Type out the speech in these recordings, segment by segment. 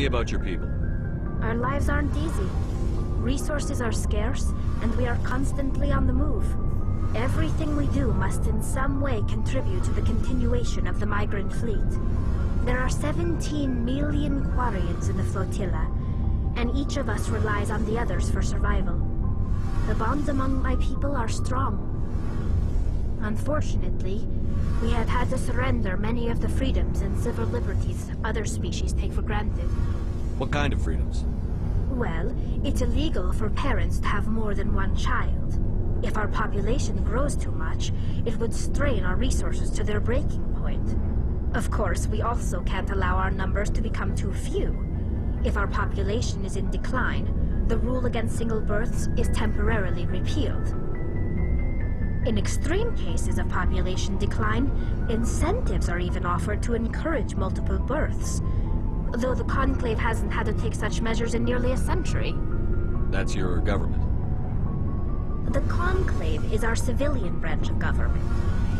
about your people. Our lives aren't easy. Resources are scarce, and we are constantly on the move. Everything we do must in some way contribute to the continuation of the migrant fleet. There are 17 million Quarians in the flotilla, and each of us relies on the others for survival. The bonds among my people are strong. Unfortunately, we have had to surrender many of the freedoms and civil liberties other species take for granted. What kind of freedoms? Well, it's illegal for parents to have more than one child. If our population grows too much, it would strain our resources to their breaking point. Of course, we also can't allow our numbers to become too few. If our population is in decline, the rule against single births is temporarily repealed. In extreme cases of population decline, incentives are even offered to encourage multiple births, though the Conclave hasn't had to take such measures in nearly a century. That's your government. The Conclave is our civilian branch of government.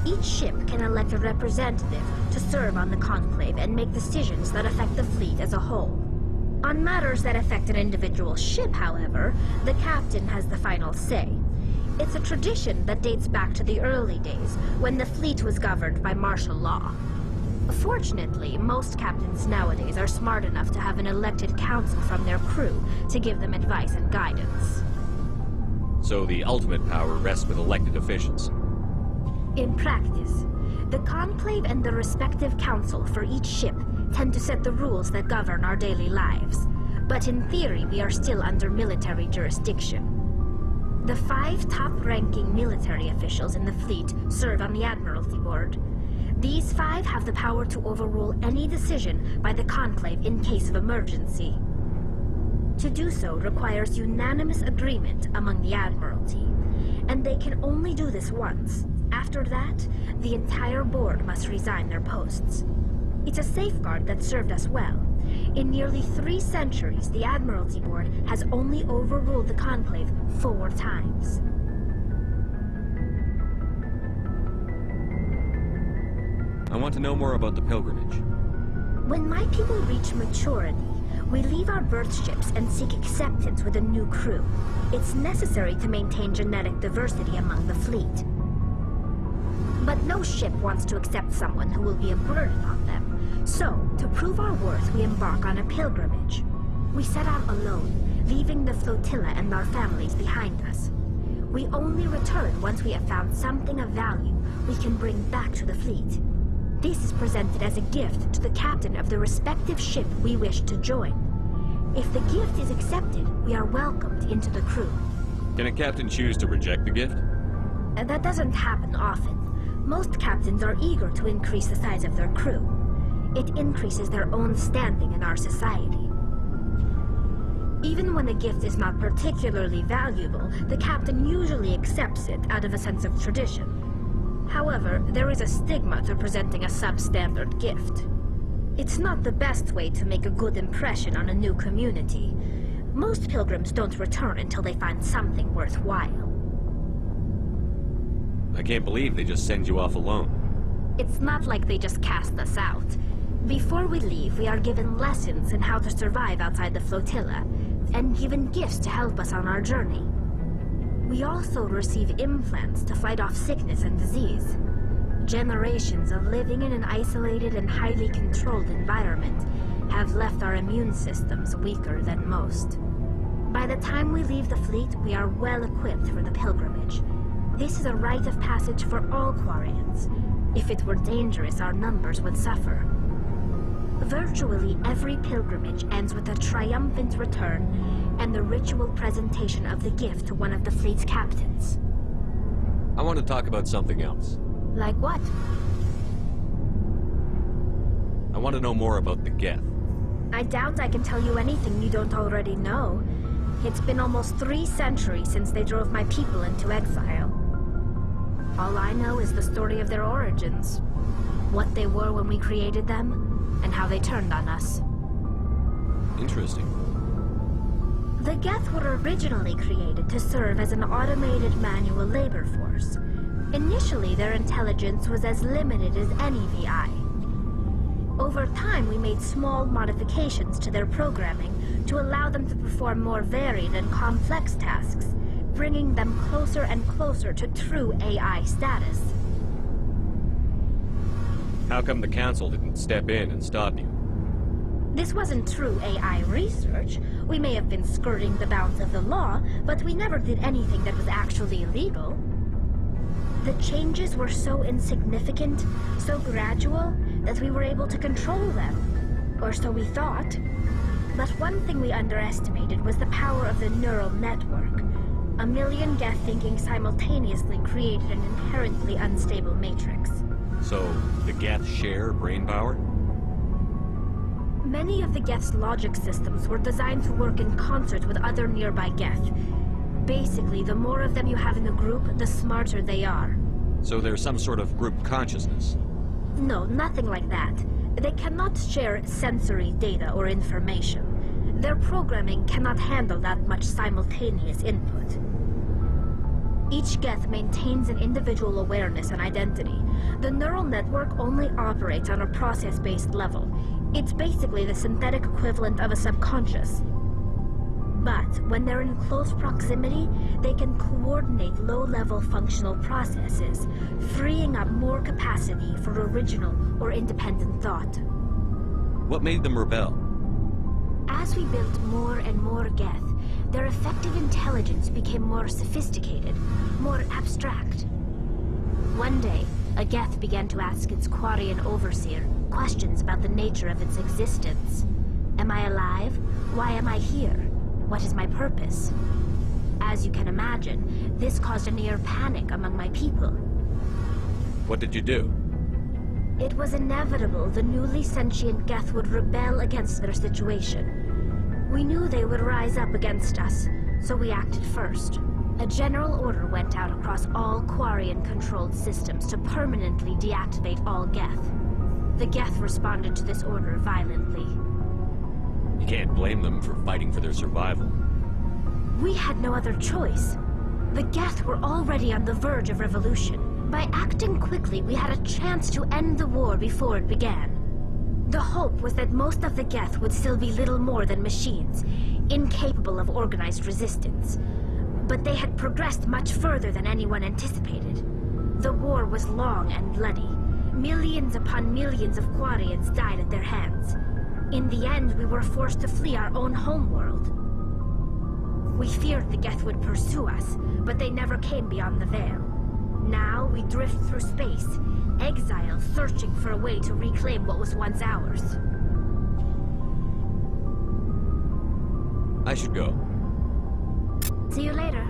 Each ship can elect a representative to serve on the Conclave and make decisions that affect the fleet as a whole. On matters that affect an individual ship, however, the captain has the final say. It's a tradition that dates back to the early days, when the fleet was governed by martial law. Fortunately, most captains nowadays are smart enough to have an elected council from their crew to give them advice and guidance. So the ultimate power rests with elected officials. In practice, the Conclave and the respective council for each ship tend to set the rules that govern our daily lives. But in theory, we are still under military jurisdiction. The 5 top-ranking military officials in the fleet serve on the Admiralty Board. These 5 have the power to overrule any decision by the Conclave in case of emergency. To do so requires unanimous agreement among the Admiralty, and they can only do this once. After that, the entire board must resign their posts. It's a safeguard that served us well. In nearly 3 centuries, the Admiralty Board has only overruled the Conclave 4 times. I want to know more about the pilgrimage. When my people reach maturity, we leave our birth ships and seek acceptance with a new crew. It's necessary to maintain genetic diversity among the fleet. But no ship wants to accept someone who will be a burden on them. So, to prove our worth, we embark on a pilgrimage. We set out alone, leaving the flotilla and our families behind us. We only return once we have found something of value we can bring back to the fleet. This is presented as a gift to the captain of the respective ship we wish to join. If the gift is accepted, we are welcomed into the crew. Can a captain choose to reject the gift? That doesn't happen often. Most captains are eager to increase the size of their crew. It increases their own standing in our society. Even when a gift is not particularly valuable, the captain usually accepts it out of a sense of tradition. However, there is a stigma to presenting a substandard gift. It's not the best way to make a good impression on a new community. Most pilgrims don't return until they find something worthwhile. I can't believe they just send you off alone. It's not like they just cast us out. Before we leave, we are given lessons in how to survive outside the flotilla, and given gifts to help us on our journey. We also receive implants to fight off sickness and disease. Generations of living in an isolated and highly controlled environment have left our immune systems weaker than most. By the time we leave the fleet, we are well equipped for the pilgrimage. This is a rite of passage for all Quarians. If it were dangerous, our numbers would suffer. Virtually every pilgrimage ends with a triumphant return and the ritual presentation of the gift to one of the fleet's captains. I want to talk about something else. Like what? I want to know more about the Geth. I doubt I can tell you anything you don't already know. It's been almost 3 centuries since they drove my people into exile. All I know is the story of their origins, what they were when we created them, and how they turned on us. Interesting. The Geth were originally created to serve as an automated manual labor force. Initially, their intelligence was as limited as any VI. Over time, we made small modifications to their programming to allow them to perform more varied and complex tasks, bringing them closer and closer to true AI status. How come the Council didn't step in and stop you? This wasn't true AI research. We may have been skirting the bounds of the law, but we never did anything that was actually illegal. The changes were so insignificant, so gradual, that we were able to control them. Or so we thought. But one thing we underestimated was the power of the neural network. A million Geth thinking simultaneously created an inherently unstable matrix. So, the Geth share brain power? Many of the Geth's logic systems were designed to work in concert with other nearby Geth. Basically, the more of them you have in the group, the smarter they are. So there's some sort of group consciousness? No, nothing like that. They cannot share sensory data or information. Their programming cannot handle that much simultaneous input. Each Geth maintains an individual awareness and identity. The neural network only operates on a process-based level. It's basically the synthetic equivalent of a subconscious. But when they're in close proximity, they can coordinate low-level functional processes, freeing up more capacity for original or independent thought. What made them rebel? As we built more and more Geth, their effective intelligence became more sophisticated, more abstract. One day, a Geth began to ask its Quarian overseer questions about the nature of its existence. Am I alive? Why am I here? What is my purpose? As you can imagine, this caused a near panic among my people. What did you do? It was inevitable the newly sentient Geth would rebel against their situation. We knew they would rise up against us, so we acted first. A general order went out across all Quarian-controlled systems to permanently deactivate all Geth. The Geth responded to this order violently. You can't blame them for fighting for their survival. We had no other choice. The Geth were already on the verge of revolution. By acting quickly, we had a chance to end the war before it began. The hope was that most of the Geth would still be little more than machines, incapable of organized resistance. But they had progressed much further than anyone anticipated. The war was long and bloody. Millions upon millions of Quarians died at their hands. In the end, we were forced to flee our own homeworld. We feared the Geth would pursue us, but they never came beyond the Veil. Now we drift through space, exiled, searching for a way to reclaim what was once ours. I should go. See you later.